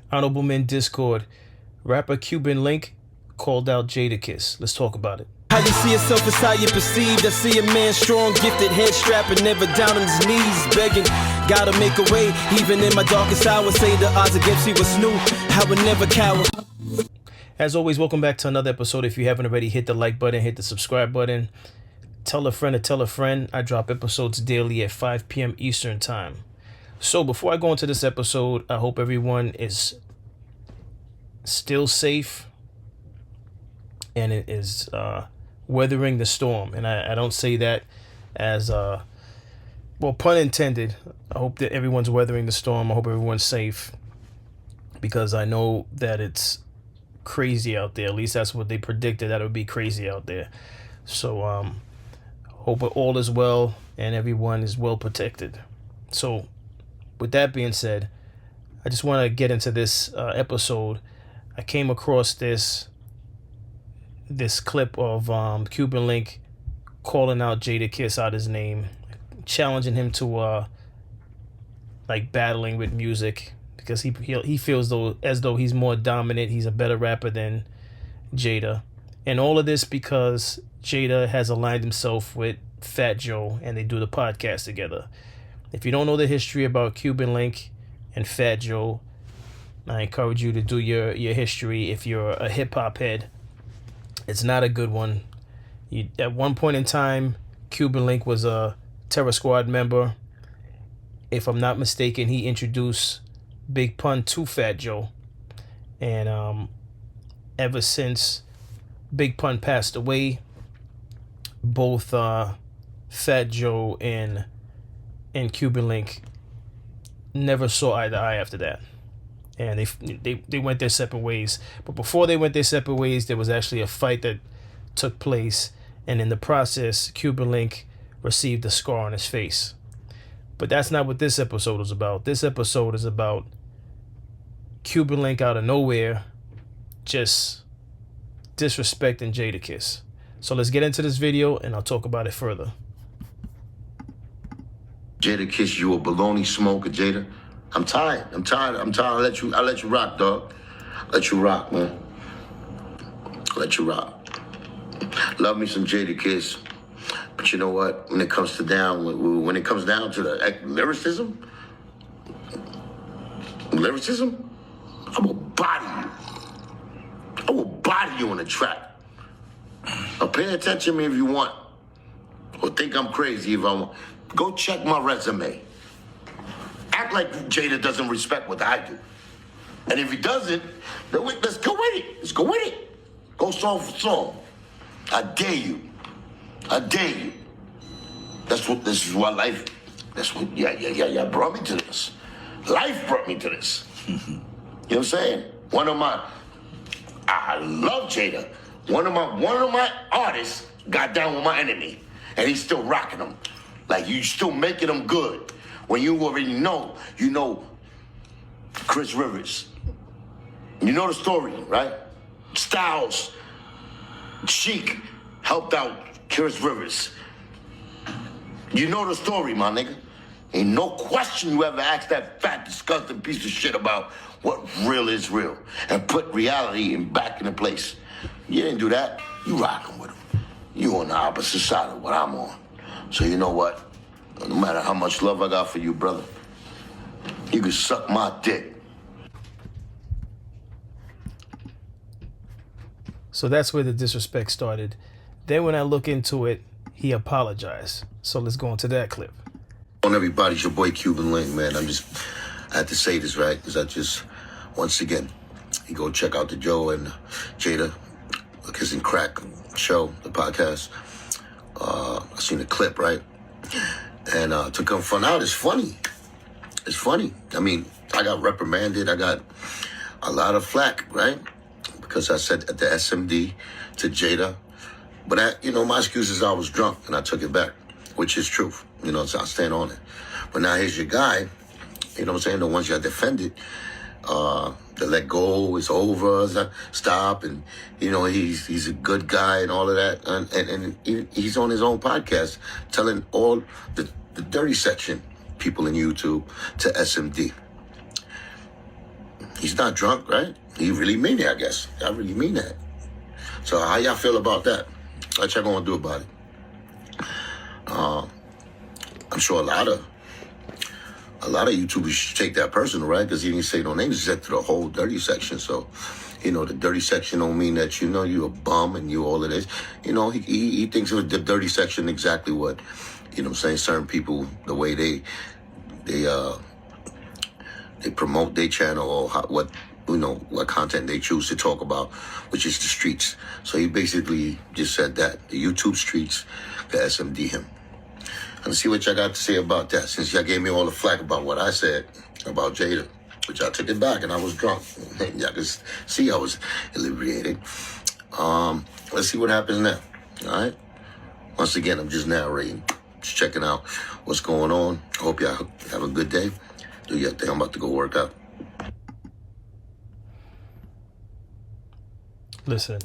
Honorable Men Discord. Rapper Cuban Link called out Jada Kiss. Let's talk about it. How you see yourself is how you perceived. I see a man strong, gifted, head strapping, never down on his knees, begging. Gotta make a way, even in my darkest hour. Say the odds against me was new. I would never cower. As always, welcome back to another episode. If you haven't already, hit the like button, hit the subscribe button. Tell a friend to tell a friend. I drop episodes daily at 5 p.m. Eastern Time. So before I go into this episode, I hope everyone is still safe and it is weathering the storm. And I don't say that as, well, pun intended. I hope that everyone's weathering the storm. I hope everyone's safe because I know that it's crazy out there. At least that's what they predicted, that it would be crazy out there. So hope all is well and everyone is well protected. So with that being said, I just want to get into this episode. I came across this clip of Cuban Link calling out Jada Kiss out his name, challenging him to like battling with music because he feels as though he's more dominant, he's a better rapper than Jada. And all of this because Jada has aligned himself with Fat Joe and they do the podcast together. If you don't know the history about Cuban Link and Fat Joe, I encourage you to do your history if you're a hip-hop head. It's not a good one. At one point in time, Cuban Link was a Terror Squad member. If I'm not mistaken, he introduced Big Pun to Fat Joe. And ever since Big Pun passed away, both Fat Joe and Cuban Link never saw eye to eye after that. And they went their separate ways. But before they went their separate ways, there was actually a fight that took place. And in the process, Cuban Link received a scar on his face. But that's not what this episode is about. This episode is about Cuban Link out of nowhere just disrespecting Jada Kiss. So let's get into this video and I'll talk about it further. Jada Kiss, you a baloney smoker, Jada. I'm tired. I'll let you rock, dog. Let you rock, man. Let you rock. Love me some Jada Kiss. But you know what? When it comes to when it comes down to the lyricism, I will body you. I will body you on the track. Now pay attention to me if you want. Or think I'm crazy if I want. Go check my resume. Act like Jada doesn't respect what I do. And if he doesn't, then let's go with it. Let's go with it. Go song for song. I dare you. This is what life, yeah, brought me to this. Life brought me to this. You know what I'm saying? I love Jada. One of my artists got down with my enemy, and he's still rocking them. Like, you still making them good. When you already know, Chris Rivers. You know the story, right? Styles, Chic helped out Chris Rivers. You know the story, my nigga. Ain't no question you ever asked that fat, disgusting piece of shit about what real is real and put reality back into place. You didn't do that. You rocking with him. You on the opposite side of what I'm on. So you know what? No matter how much love I got for you, brother, you can suck my dick. So that's where the disrespect started. Then when I look into it, he apologized. So let's go into that clip. On everybody, it's your boy Cuban Link, man. I had to say this, right? Because once again, you go check out the Joe and Jada Kiss and Crack show, the podcast. I seen the clip, right? And to come find out, it's funny. It's funny. I mean, I got reprimanded. I got a lot of flack, right? Because I said at the SMD to Jada. But, my excuse is I was drunk and I took it back, which is truth. So I stand on it. But now here's your guy, you know what I'm saying? The ones you defended, the let go is over, stop, and he's a good guy and all of that, and he's on his own podcast telling all the dirty section people in YouTube to SMD. He's not drunk, right? He really mean it, I guess. I really mean that. So how y'all feel about that? What y'all gonna do about it? I'm sure a lot of YouTubers should take that personal, right? Because he didn't say no names, he said to the whole dirty section. So, the dirty section don't mean that, you a bum and you all of this. He thinks of the dirty section exactly what, I'm saying, certain people, the way they promote their channel or what content they choose to talk about, which is the streets. So he basically just said that the YouTube streets could SMD him. Let's see what y'all got to say about that, since y'all gave me all the flack about what I said about Jada, which I took it back and I was drunk. Y'all can see I was inebriated. Let's see what happens now, all right? Once again, I'm just narrating, just checking out what's going on. I hope y'all have a good day. Do your thing. I'm about to go work out. Listen.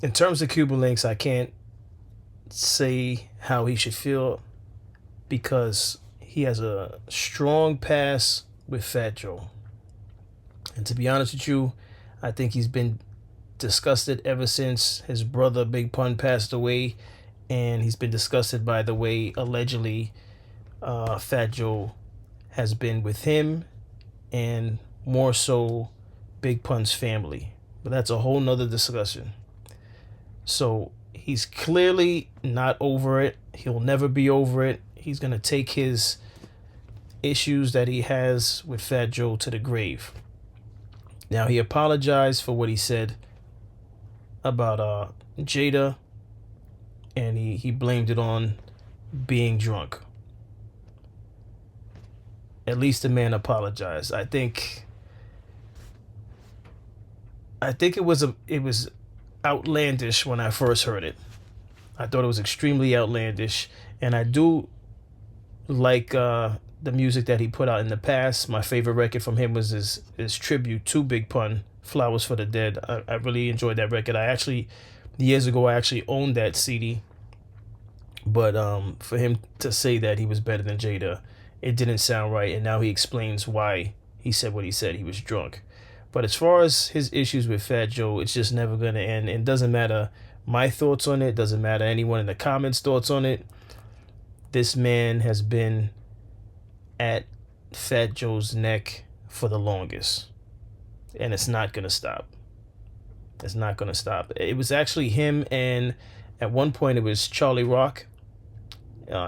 In terms of Cuban Links, I can't say how he should feel because he has a strong past with Fat Joe. And to be honest with you, I think he's been disgusted ever since his brother Big Pun passed away, and he's been disgusted by the way allegedly Fat Joe has been with him and more so Big Pun's family. But that's a whole nother discussion. So he's clearly not over it. He'll never be over it. He's going to take his issues that he has with Fat Joe to the grave. Now, he apologized for what he said about Jada, and he blamed it on being drunk. At least the man apologized. I think it was outlandish when I first heard it. I thought it was extremely outlandish, and I do like the music that he put out in the past. My favorite record from him was his tribute to Big Pun, Flowers for the Dead. I really enjoyed that record. Years ago, I actually owned that CD, but for him to say that he was better than Jada, it didn't sound right, and now he explains why he said what he said. He was drunk. But as far as his issues with Fat Joe, it's just never going to end. It doesn't matter my thoughts on it. Doesn't matter anyone in the comments' thoughts on it. This man has been at Fat Joe's neck for the longest. And it's not going to stop. It's not going to stop. It was actually him, and at one point it was Charlie Rock.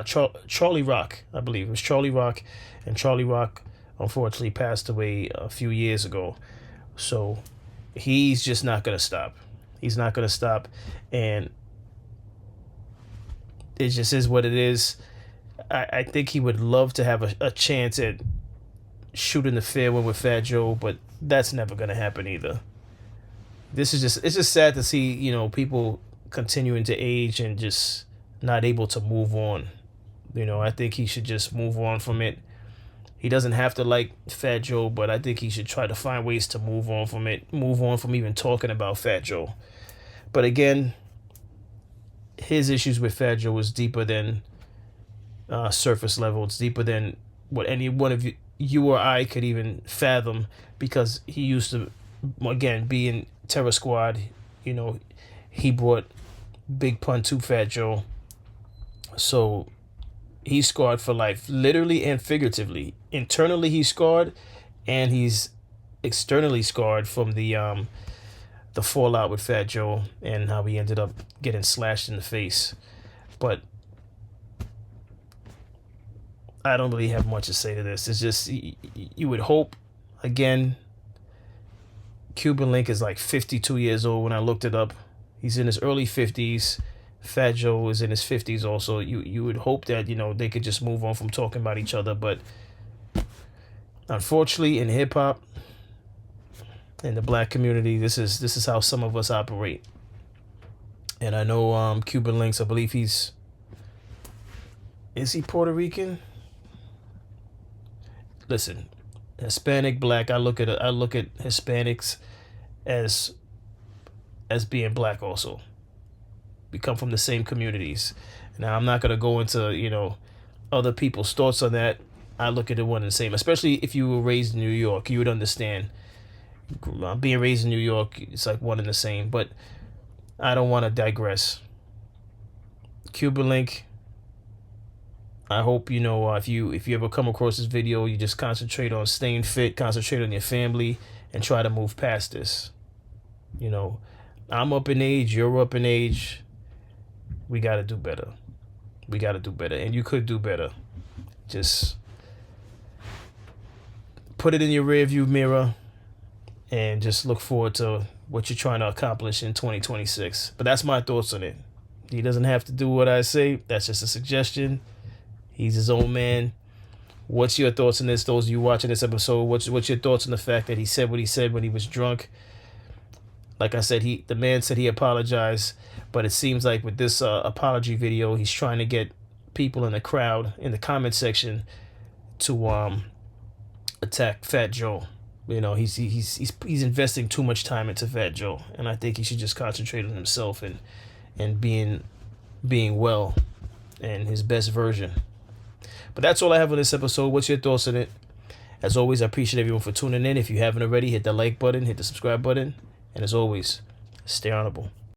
Charlie Rock, I believe. It was Charlie Rock. And Charlie Rock, unfortunately, passed away a few years ago. So he's just not going to stop. He's not going to stop. And it just is what it is. I think he would love to have a chance at shooting the fair one with Fat Joe, but that's never going to happen either. It's just sad to see, people continuing to age and just not able to move on. I think he should just move on from it. He doesn't have to like Fat Joe, but I think he should try to find ways to move on from it, move on from even talking about Fat Joe. But again, his issues with Fat Joe is deeper than surface level. It's deeper than what any one of you or I could even fathom, because he used to, again, be in Terror Squad. He brought Big Pun to Fat Joe. So he's scarred for life, literally and figuratively. Internally, he's scarred, and he's externally scarred from the fallout with Fat Joe and how he ended up getting slashed in the face. But I don't really have much to say to this. It's just, you would hope, again, Cuban Link is like 52 years old when I looked it up. He's in his early 50s. Fat Joe is in his 50s also. You would hope that, they could just move on from talking about each other. But unfortunately, in hip-hop, in the black community, this is how some of us operate. And I know Cuban Links, I believe is he Puerto Rican? Listen, Hispanic, black, I look at Hispanics as being black also. We come from the same communities. Now, I'm not going to go into, other people's thoughts on that, I look at it one and the same. Especially if you were raised in New York, you would understand. Being raised in New York, it's like one and the same. But I don't want to digress. Cuban Link. I hope if you ever come across this video, you just concentrate on staying fit, concentrate on your family, and try to move past this. I'm up in age, you're up in age. We got to do better. We got to do better, and you could do better. Just put it in your rearview mirror and just look forward to what you're trying to accomplish in 2026. But that's my thoughts on it. He doesn't have to do what I say. That's just a suggestion. He's his own man. What's your thoughts on this? Those of you watching this episode, what's your thoughts on the fact that he said what he said when he was drunk? Like I said, the man said he apologized, but it seems like with this apology video, he's trying to get people in the crowd, in the comment section, to attack Fat Joe. He's investing too much time into Fat Joe, and I think he should just concentrate on himself and being well and his best version. But that's all I have on this episode. What's your thoughts on it? As always, I appreciate everyone for tuning in. If you haven't already, hit the like button, hit the subscribe button, and as always, stay honorable.